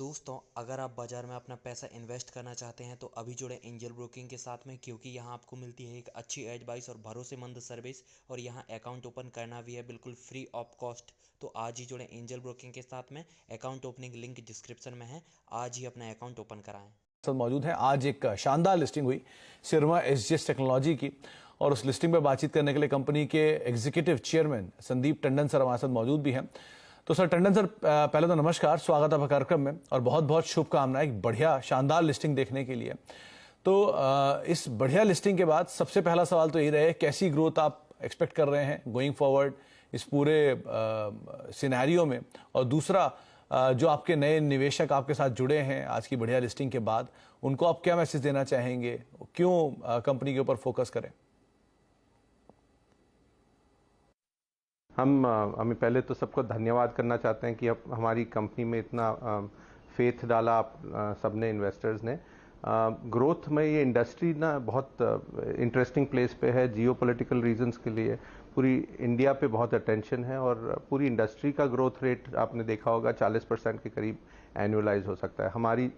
दोस्तों, अगर आप बाज़ार में अपना पैसा इन्वेस्ट करना चाहते हैं तो अभी जुड़े एंजल ब्रोकिंग के साथ में, क्योंकि यहाँ आपको मिलती है एक अच्छी एडवाइस और भरोसेमंद सर्विस। और यहाँ अकाउंट ओपन करना भी है बिल्कुल फ्री ऑफ कॉस्ट। तो आज ही जुड़े एंजल ब्रोकिंग के साथ में। अकाउंट ओपनिंग लिंक डिस्क्रिप्शन में है। आज ही अपना अकाउंट ओपन कराएं। साथ मौजूद हैं। आज एक शानदार लिस्टिंग हुई सिरमा एसजीएस टेक्नोलॉजी की, और उस लिस्टिंग पर बातचीत करने के लिए कंपनी के executive chairman Sandeep Tandon sir हमारे साथ मौजूद भी हैं। तो सर टंडन सर, पहले तो नमस्कार, स्वागत है कार्यक्रम में और बहुत बहुत शुभकामनाएं एक बढ़िया शानदार लिस्टिंग देखने के लिए। तो इस बढ़िया लिस्टिंग के बाद सबसे पहला सवाल तो यही रहे, कैसी ग्रोथ आप एक्सपेक्ट कर रहे हैं गोइंग फॉरवर्ड इस पूरे सिनेरियो में, और दूसरा जो आपके नए निवेशक आपके साथ जुड़े हैं आज की बढ़िया लिस्टिंग के बाद, उनको आप क्या मैसेज देना चाहेंगे, क्यों कंपनी के ऊपर फोकस करें? हमें पहले तो सबको धन्यवाद करना चाहते हैं कि अब हमारी कंपनी में इतना फेथ डाला आप सबने, इन्वेस्टर्स ने। ग्रोथ में ये इंडस्ट्री ना बहुत इंटरेस्टिंग प्लेस पे है, जियोपॉलिटिकल रीजंस के लिए पूरी इंडिया पे बहुत अटेंशन है, और पूरी इंडस्ट्री का ग्रोथ रेट आपने देखा होगा 40% के करीब एनुअलाइज हो सकता है। हमारी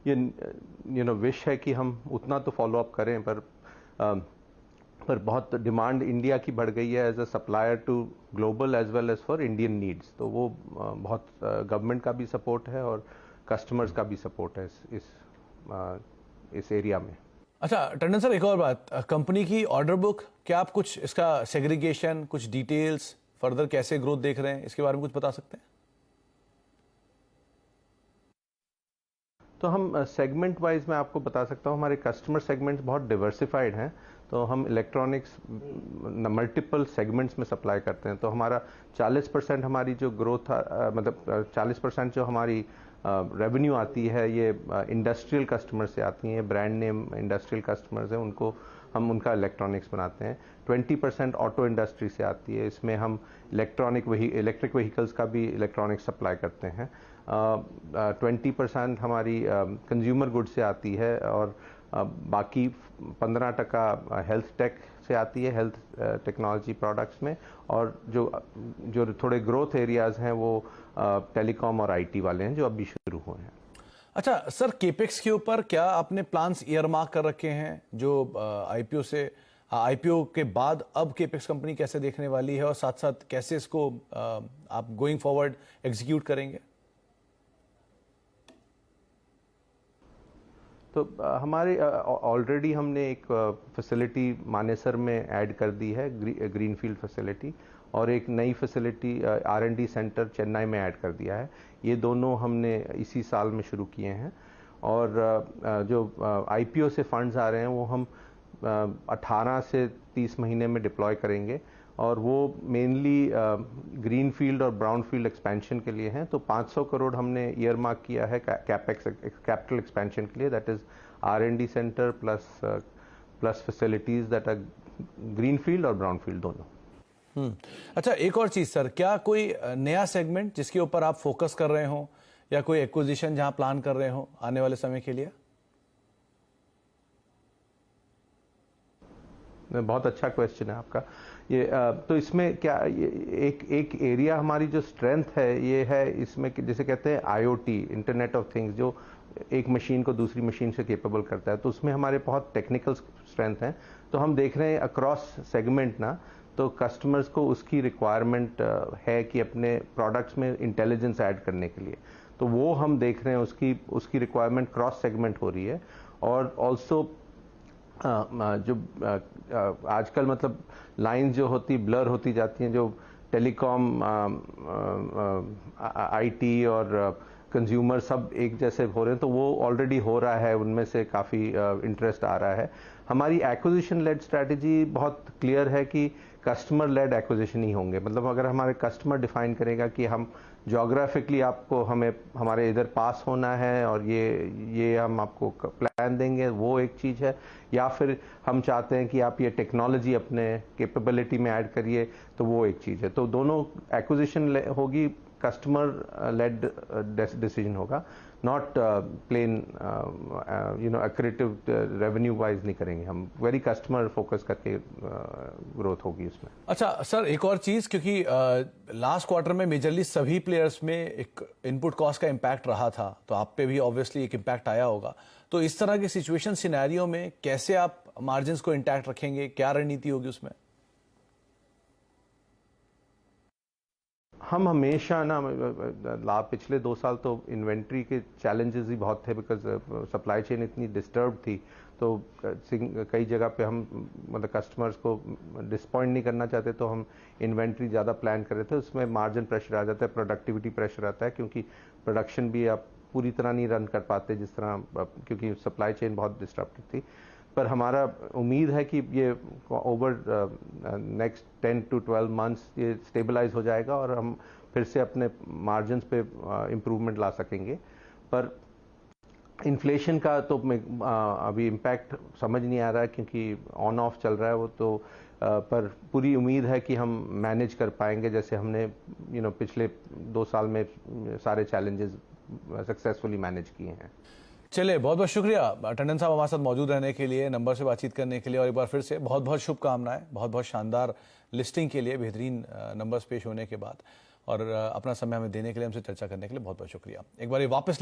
ये विश है कि हम उतना तो फॉलो अप करें, पर बहुत डिमांड इंडिया की बढ़ गई है as a supplier to global as well as for Indian needs. तो वो बहुत गवर्नमेंट का भी सपोर्ट है और कस्टमर्स का भी सपोर्ट है इस एरिया में। अच्छा टंडन सर, एक और बात, कंपनी की ऑर्डर बुक, क्या आप कुछ इसका सेग्रीगेशन, कुछ डिटेल्स, फर्दर कैसे ग्रोथ देख रहे हैं, इसके बारे में कुछ बता सकते हैं? तो हम सेगमेंट वाइज मैं आपको बता सकता हूँ, हमारे कस्टमर सेगमेंट्स बहुत डिवर्सिफाइड हैं। तो हम इलेक्ट्रॉनिक्स मल्टीपल सेगमेंट्स में सप्लाई करते हैं। तो हमारा 40% हमारी जो ग्रोथ, मतलब 40% जो हमारी रेवेन्यू आती है ये इंडस्ट्रियल कस्टमर से आती है, ब्रांड नेम इंडस्ट्रियल कस्टमर्स हैं, उनको हम उनका इलेक्ट्रॉनिक्स बनाते हैं। 20% ऑटो इंडस्ट्री से आती है, इसमें हम इलेक्ट्रिक व्हीकल्स का भी इलेक्ट्रॉनिक्स सप्लाई करते हैं। 20% हमारी कंज्यूमर गुड्स से आती है, और बाकी 15% हेल्थ टेक से आती है, हेल्थ टेक्नोलॉजी प्रोडक्ट्स में। और जो थोड़े ग्रोथ एरियाज हैं वो टेलीकॉम और आईटी वाले हैं जो अभी शुरू हुए हैं। अच्छा सर, केपेक्स के ऊपर क्या आपने प्लान्स ईयरमार्क कर रखे हैं, जो आईपीओ के बाद अब केपेक्स कंपनी कैसे देखने वाली है, और साथ साथ कैसे इसको आप गोइंग फॉरवर्ड एग्जीक्यूट करेंगे? तो हमारे ऑलरेडी हमने एक फैसिलिटी मानेसर में ऐड कर दी है, ग्रीनफील्ड फैसिलिटी, और एक नई फैसिलिटी R&D सेंटर चेन्नई में ऐड कर दिया है। ये दोनों हमने इसी साल में शुरू किए हैं। और जो आईपीओ से फंड्स आ रहे हैं वो हम 18 से 30 महीने में डिप्लॉय करेंगे, और वो मेनली ग्रीनफील्ड और ब्राउनफील्ड एक्सपेंशन के लिए हैं। तो 500 करोड़ हमने ईयर मार्क किया है कैपिटल एक्सपेंशन के लिए, that is R&D centre plus facilities that are greenfield और ब्राउनफील्ड दोनों। अच्छा एक और चीज सर, क्या कोई नया सेगमेंट जिसके ऊपर आप फोकस कर रहे हो, या कोई एक्विजिशन जहां प्लान कर रहे हो आने वाले समय के लिए? बहुत अच्छा क्वेश्चन है आपका ये। तो इसमें क्या एक एरिया हमारी जो स्ट्रेंथ है ये है इसमें, जिसे कहते हैं IoT, इंटरनेट ऑफ थिंग्स, जो एक मशीन को दूसरी मशीन से केपेबल करता है। तो उसमें हमारे बहुत टेक्निकल स्ट्रेंथ हैं। तो हम देख रहे हैं अक्रॉस सेगमेंट ना, तो कस्टमर्स को उसकी रिक्वायरमेंट है कि अपने प्रोडक्ट्स में इंटेलिजेंस ऐड करने के लिए, तो वो हम देख रहे हैं उसकी रिक्वायरमेंट क्रॉस सेगमेंट हो रही है। और ऑल्सो जो आजकल मतलब लाइंस जो होती ब्लर होती जाती हैं, जो टेलीकॉम, आईटी और कंज्यूमर सब एक जैसे हो रहे हैं, तो वो ऑलरेडी हो रहा है, उनमें से काफ़ी इंटरेस्ट आ रहा है। हमारी एक्विजिशन लेड स्ट्रैटेजी बहुत क्लियर है कि कस्टमर लेड एक्विजिशन ही होंगे। मतलब अगर हमारे कस्टमर डिफाइन करेगा कि हम जोग्राफिकली आपको हमारे इधर पास होना है और ये हम आपको प्लान देंगे, वो एक चीज़ है। या फिर हम चाहते हैं कि आप ये टेक्नोलॉजी अपने कैपेबिलिटी में ऐड करिए, तो वो एक चीज़ है। तो दोनों एक्विजिशन होगी कस्टमर लेड डिसीजन होगा, not plane accretive revenue wise नहीं करेंगे हम, वेरी कस्टमर फोकस करके ग्रोथ होगी उसमें। अच्छा सर, एक और चीज, क्योंकि लास्ट क्वार्टर में मेजरली सभी प्लेयर्स में एक इनपुट कॉस्ट का इम्पैक्ट रहा था, तो आप पे भी ऑब्वियसली एक इम्पैक्ट आया होगा। तो इस तरह के सिचुएशन सिनेरियो में कैसे आप मार्जिन्स को इंटैक्ट रखेंगे, क्या रणनीति होगी उसमें? हम हमेशा ना पिछले 2 साल तो इन्वेंट्री के चैलेंजेस ही बहुत थे, बिकॉज सप्लाई चेन इतनी डिस्टर्ब थी, तो कई जगह पे हम मतलब कस्टमर्स को डिसपॉइंट नहीं करना चाहते, तो हम इन्वेंट्री ज़्यादा प्लान कर रहे थे। उसमें मार्जिन प्रेशर आ जाता है, प्रोडक्टिविटी प्रेशर आता है, क्योंकि प्रोडक्शन भी आप पूरी तरह नहीं रन कर पाते जिस तरह, क्योंकि सप्लाई चेन बहुत डिस्टर्ब थी। पर हमारा उम्मीद है कि ये ओवर नेक्स्ट 10 to 12 मंथ्स ये स्टेबलाइज हो जाएगा और हम फिर से अपने मार्जिन्स पे इम्प्रूवमेंट ला सकेंगे। पर इन्फ्लेशन का तो अभी इम्पैक्ट समझ नहीं आ रहा है, क्योंकि ऑन ऑफ चल रहा है वो, तो पर पूरी उम्मीद है कि हम मैनेज कर पाएंगे, जैसे हमने पिछले 2 साल में सारे चैलेंजेस सक्सेसफुली मैनेज किए हैं। चलिए, बहुत बहुत शुक्रिया टंडन साहब हमारे साथ मौजूद रहने के लिए, नंबर से बातचीत करने के लिए, और एक बार फिर से बहुत बहुत शुभकामनाएं, बहुत बहुत शानदार लिस्टिंग के लिए, बेहतरीन नंबर्स पेश होने के बाद, और अपना समय हमें देने के लिए, हमसे चर्चा करने के लिए बहुत बहुत शुक्रिया। एक बार वापस